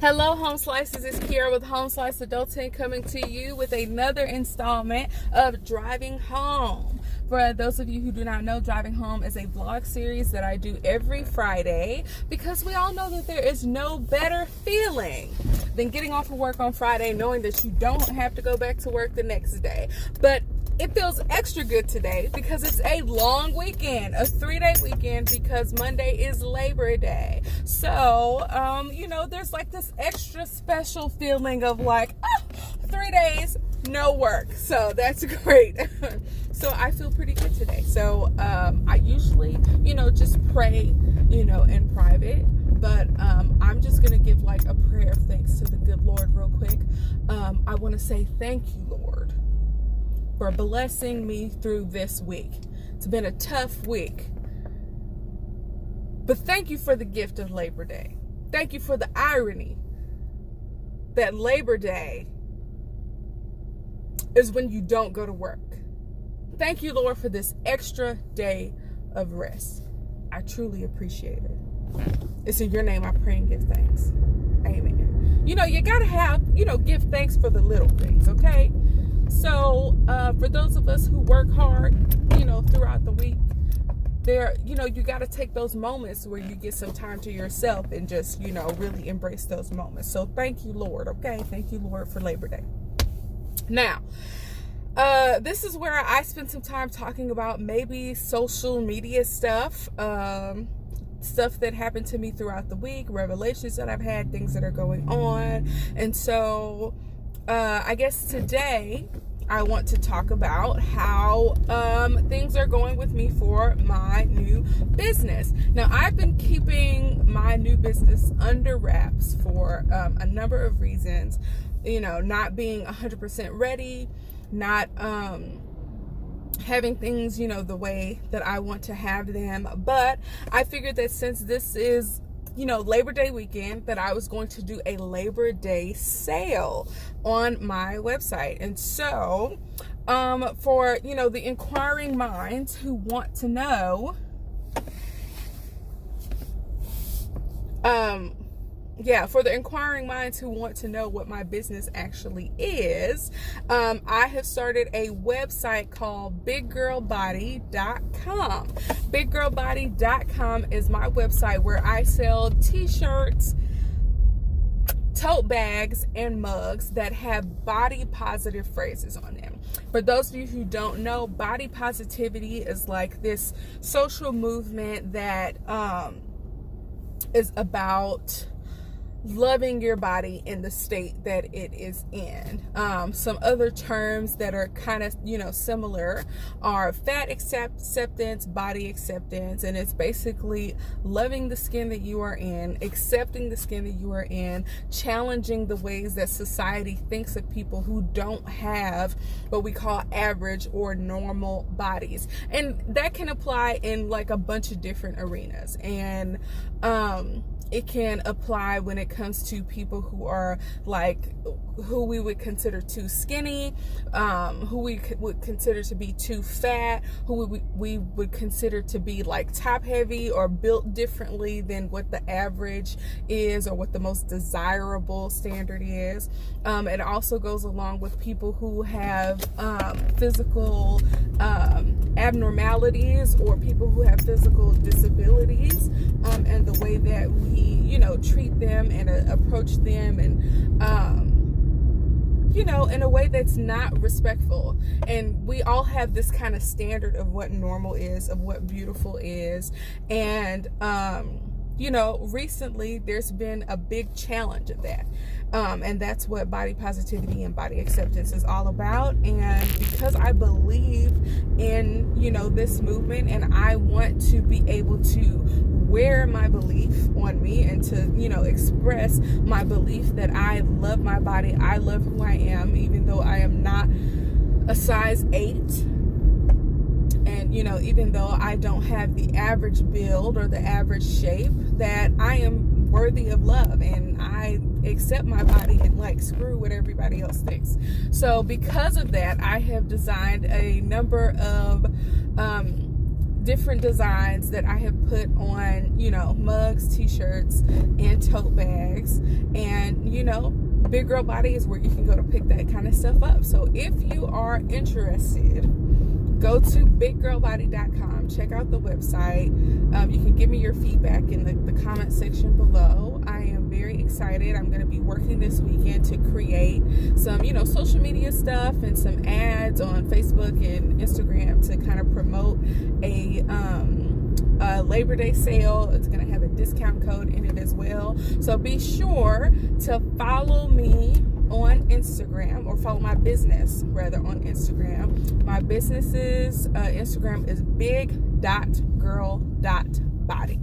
Hello, Home Slices. It's Kiara with Home Slice Adulting coming to you with another installment of Driving Home. For those of you who do not know, Driving Home is a vlog series that I do every Friday because we all know that there is no better feeling than getting off of work on Friday knowing that you don't have to go back to work the next day. But it feels extra good today because it's a long weekend, a 3-day weekend, because Monday is Labor Day. So, there's like this extra special feeling of like, 3 days, no work. So that's great. So I feel pretty good today. So I usually, just pray, in private. But I'm just going to give like a prayer of thanks to the good Lord real quick. I want to say thank you, Lord, for blessing me through this week. It's been a tough week. But thank you for the gift of Labor Day. Thank you for the irony that Labor Day is when you don't go to work. Thank you, Lord, for this extra day of rest. I truly appreciate it. It's in your name I pray and give thanks. Amen. You gotta have, give thanks for the little things, okay? So, for those of us who work hard, throughout the week, you got to take those moments where you get some time to yourself and just, really embrace those moments. So thank you, Lord. Okay. Thank you, Lord, for Labor Day. Now, this is where I spend some time talking about maybe social media stuff, stuff that happened to me throughout the week, revelations that I've had, things that are going on. And so, I guess today I want to talk about how things are going with me for my new business. Now, I've been keeping my new business under wraps for a number of reasons, not being 100% ready, not having things, the way that I want to have them. But I figured that since this is Labor Day weekend, that I was going to do a Labor Day sale on my website. And so, for, the inquiring minds who want to know, for the inquiring minds who want to know what my business actually is, I have started a website called biggirlbody.com. Biggirlbody.com is my website where I sell t-shirts, tote bags, and mugs that have body positive phrases on them. For those of you who don't know, body positivity is like this social movement that is about loving your body in the state that it is in. Some other terms that are kind of, similar are fat acceptance, body acceptance, and it's basically loving the skin that you are in, accepting the skin that you are in, challenging the ways that society thinks of people who don't have what we call average or normal bodies. And that can apply in like a bunch of different arenas. And, it can apply when it comes to people who are like, who we would consider too skinny, who we would consider to be too fat, who we would consider to be like top heavy or built differently than what the average is or what the most desirable standard is. It also goes along with people who have physical abnormalities or people who have physical disabilities, and the way that we treat them and approach them, and in a way that's not respectful. And we all have this kind of standard of what normal is, of what beautiful is. And recently there's been a big challenge of that. And that's what body positivity and body acceptance is all about. And because I believe in, this movement, and I want to be able to wear my belief on me and to, express my belief that I love my body, I love who I am, even though I am not a size 8. And, even though I don't have the average build or the average shape, that I am worthy of love and I accept my body and like screw what everybody else thinks. So because of that, I have designed a number of different designs that I have put on, mugs, t-shirts, and tote bags. And, Big Girl Body is where you can go to pick that kind of stuff up. So if you are interested, go to biggirlbody.com, check out the website. You can give me your feedback in the comment section below. I am very excited. I'm going to be working this weekend to create some, social media stuff and some ads on Facebook and Instagram to kind of promote a Labor Day sale. It's going to have a discount code in it as well. So be sure to follow me on Instagram, or follow my business rather on Instagram. My business's Instagram is big.girl.body.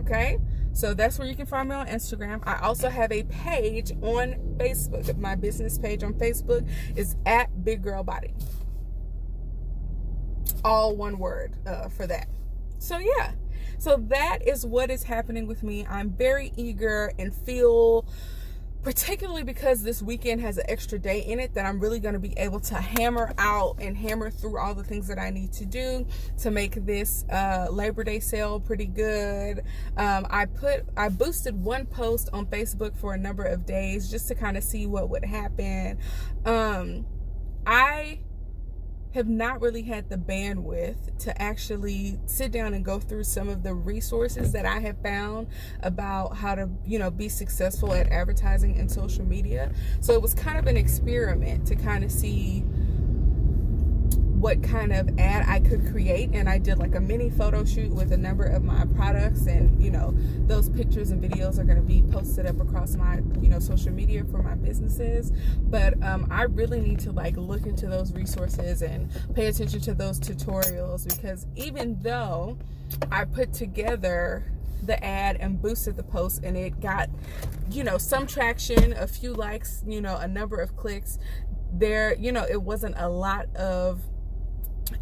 Okay, so that's where you can find me on Instagram. I also have a page on Facebook. My business page on Facebook is at Big Girl Body. All one word for that. So yeah, so that is what is happening with me. I'm very eager and feel, particularly because this weekend has an extra day in it, that I'm really going to be able to hammer out and hammer through all the things that I need to do to make this Labor Day sale pretty good. I boosted one post on Facebook for a number of days just to kind of see what would happen. I have not really had the bandwidth to actually sit down and go through some of the resources that I have found about how to, be successful at advertising and social media. So it was kind of an experiment to kind of see what kind of ad I could create, and I did like a mini photo shoot with a number of my products, and those pictures and videos are going to be posted up across my social media for my businesses. But I really need to look into those resources and pay attention to those tutorials, because even though I put together the ad and boosted the post and it got some traction, a few likes, a number of clicks there, it wasn't a lot of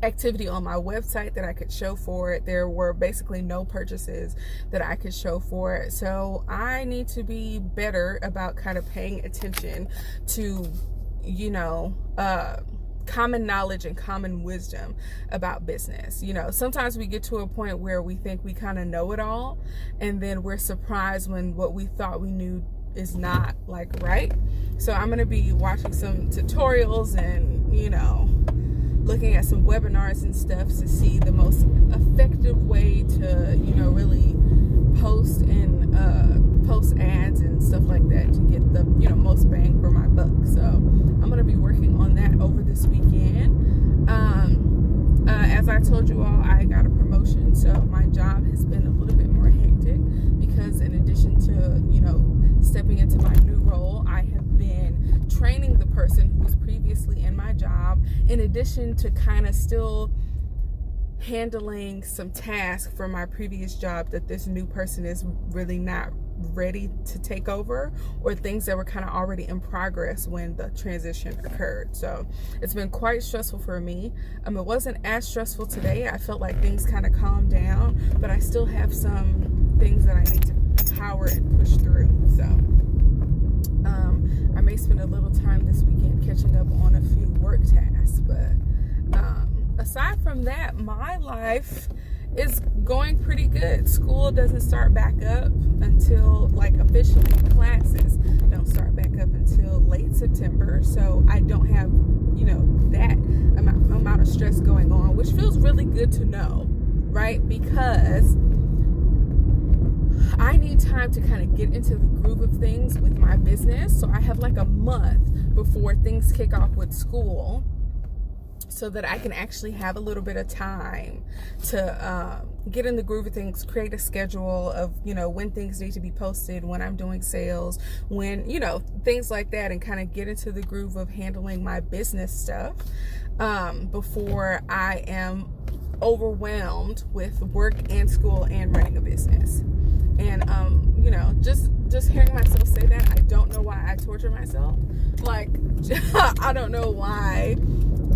activity on my website that I could show for it. There were basically no purchases that I could show for it. So I need to be better about kind of paying attention to common knowledge and common wisdom about business. Sometimes we get to a point where we think we kind of know it all, and then we're surprised when what we thought we knew is not right. So I'm going to be watching some tutorials and looking at some webinars and stuff to see the most effective way to really post and post ads and stuff like that to get the most bang for my buck. So I'm going to be working on that over this weekend. As I told you all, I got a promotion, so my job has been a little bit more hectic, because in addition to stepping into my new role, I have been training the person who was previously in my job, in addition to kind of still handling some tasks from my previous job that this new person is really not ready to take over, or things that were kind of already in progress when the transition occurred. So it's been quite stressful for me. It wasn't as stressful today. I felt like things kind of calmed down, but I still have some things that I need to power and push through. So I may spend a little time this weekend catching up on a few work tasks, but aside from that, my life is going pretty good. School doesn't start back up until officially classes don't start back up until late September, so I don't have that amount of stress going on, which feels really good to know, right? Because I need time to kind of get into the groove of things with my business. So I have a month before things kick off with school, so that I can actually have a little bit of time to get in the groove of things, create a schedule of, when things need to be posted, when I'm doing sales, when, things like that, and kind of get into the groove of handling my business stuff before I am overwhelmed with work and school and running a business. And just hearing myself say that, I don't know why I torture myself. I don't know why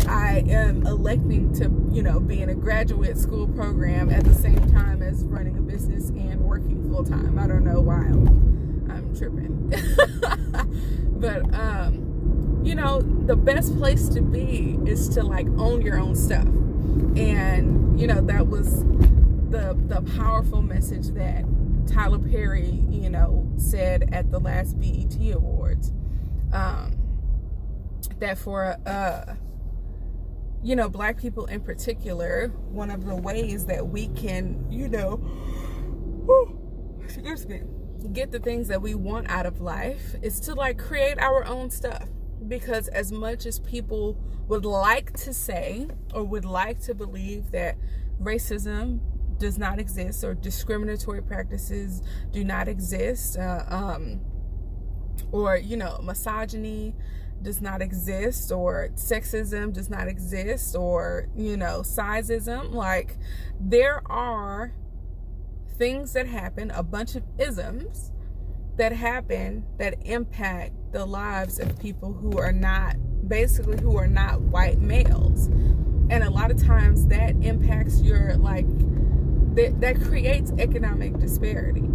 I am electing to, be in a graduate school program at the same time as running a business and working full time. I don't know why I'm tripping. But, the best place to be is to own your own stuff. And, you know, that was the powerful message that Tyler Perry, you know, said at the last BET Awards. That for, you know, Black people in particular, one of the ways that we can, you know, excuse me, get the things that we want out of life is to like create our own stuff. Because as much as people would like to say or would like to believe that racism does not exist or discriminatory practices do not exist, or, you know, misogyny does not exist, or sexism does not exist, or, you know, sizeism, like, there are things that happen, a bunch of isms that happen that impact the lives of people who are not, basically, who are not white males. And a lot of times that impacts your, like, that creates economic disparity.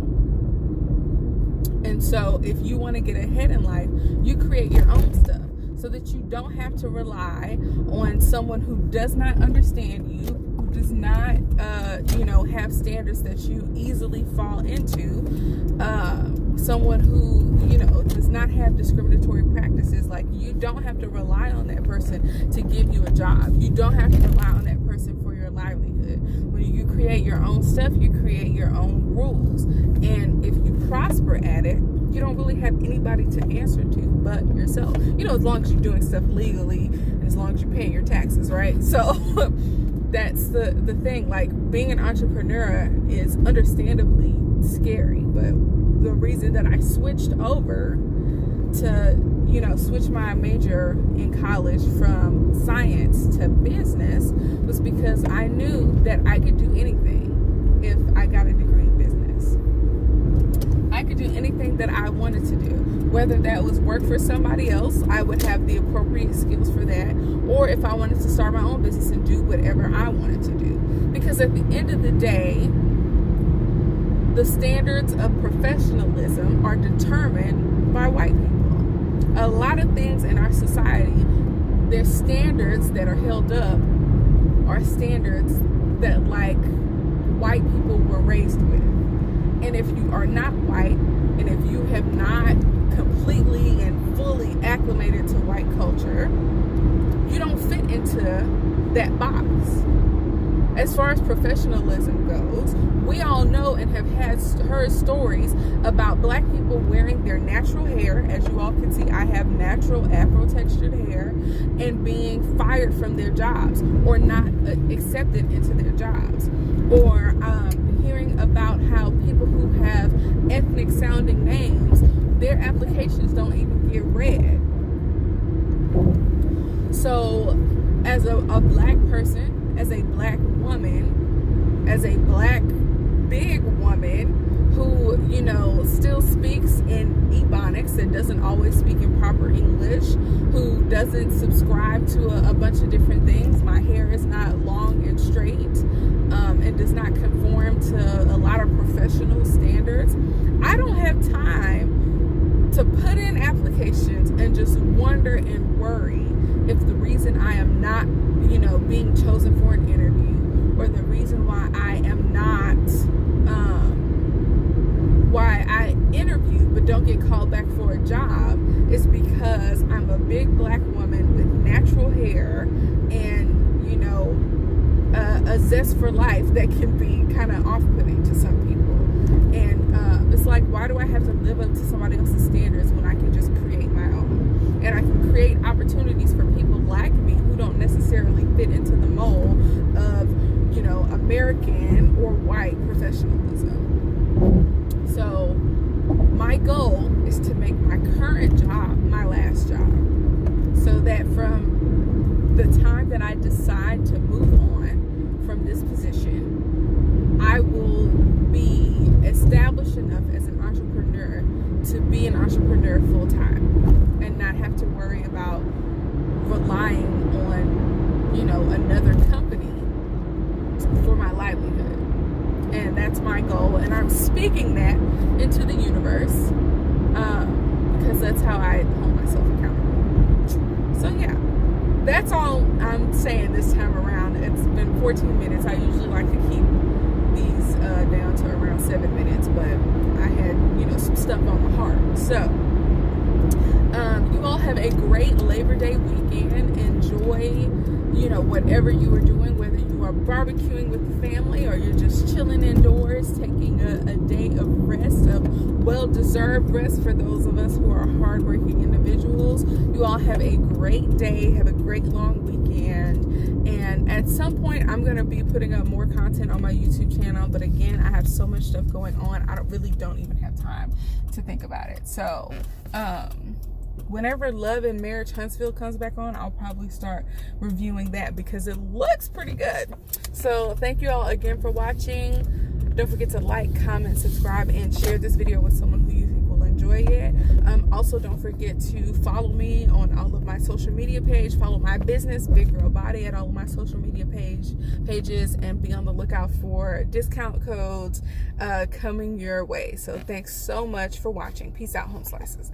And so if you want to get ahead in life, you create your own stuff so that you don't have to rely on someone who does not understand you, who does not, you know, have standards that you easily fall into, someone who, you know, does not have discriminatory practices. Like, you don't have to rely on that person to give you a job. You don't have to rely on that person for your livelihood. When you create your own stuff, you create your own rules. And if you prosper at it, you don't really have anybody to answer to but yourself. You know, as long as you're doing stuff legally and as long as you're paying your taxes, right? So that's the thing. Like, being an entrepreneur is understandably scary, but the reason that I switched over to, you know, switch my major in college from science to business was because I knew that I could do anything if I got a degree in business. I could do anything that I wanted to do. Whether that was work for somebody else, I would have the appropriate skills for that. Or if I wanted to start my own business and do whatever I wanted to do. Because at the end of the day, the standards of professionalism are determined by white people. A lot of things in our society, there's standards that are held up, are standards that, like, white people were raised with. And if you are not white, and if you have not completely and fully acclimated to white culture, you don't fit into that box. As far as professionalism goes, we all know and have heard stories about Black people wearing their natural hair. As you all can see, I have natural Afro-textured hair, and being fired from their jobs or not accepted into their jobs. Or hearing about how people who have ethnic-sounding names, their applications don't even get read. So, as a Black person, as a Black woman, as a Black big woman who, you know, still speaks in Ebonics and doesn't always speak in proper English, who doesn't subscribe to a bunch of different things. My hair is not long and straight, and does not conform to a lot of professional standards. I don't have time to put in applications and just wonder and worry if the reason I am not, you know, being chosen for an interview, or the reason why I am not, why I interview but don't get called back for a job is because I'm a big Black woman with natural hair and, you know, a zest for life that can be kind of off-putting to some people. And it's like, why do I have to live up to somebody else's standards when I can just create my own? And I can create opportunities for people like me who don't necessarily fit into the mold of, you know, American or white professionalism. So my goal is to make my current job my last job, so that from the time that I decide to move on from this position, I will be established enough as an entrepreneur to be an entrepreneur full time and not have to worry about relying on, you know, another company for my livelihood. And that's my goal, and I'm speaking that into the universe, because that's how I hold myself accountable. So yeah, that's all I'm saying this time around. It's been 14 minutes. I usually like to keep these down to around 7 minutes, but I had, some stuff on my heart. So, you all have a great Labor Day weekend. Enjoy, whatever you are doing, whether you are barbecuing with the family or you're just chilling indoors, taking a day of rest, a well-deserved rest for those of us who are hardworking individuals. You all have a great day, have a great long weekend, and at some point I'm going to be putting up more content on my YouTube channel, but again, I have so much stuff going on, I don't even have time to think about it. So, whenever Love and Marriage Huntsville comes back on, I'll probably start reviewing that because it looks pretty good. So thank you all again for watching. Don't forget to like, comment, subscribe, and share this video with someone who you think will enjoy it. Also, don't forget to follow me on all of my social media pages. Follow my business, Big Girl Body, at all of my social media pages, and be on the lookout for discount codes coming your way. So thanks so much for watching. Peace out, Home Slices.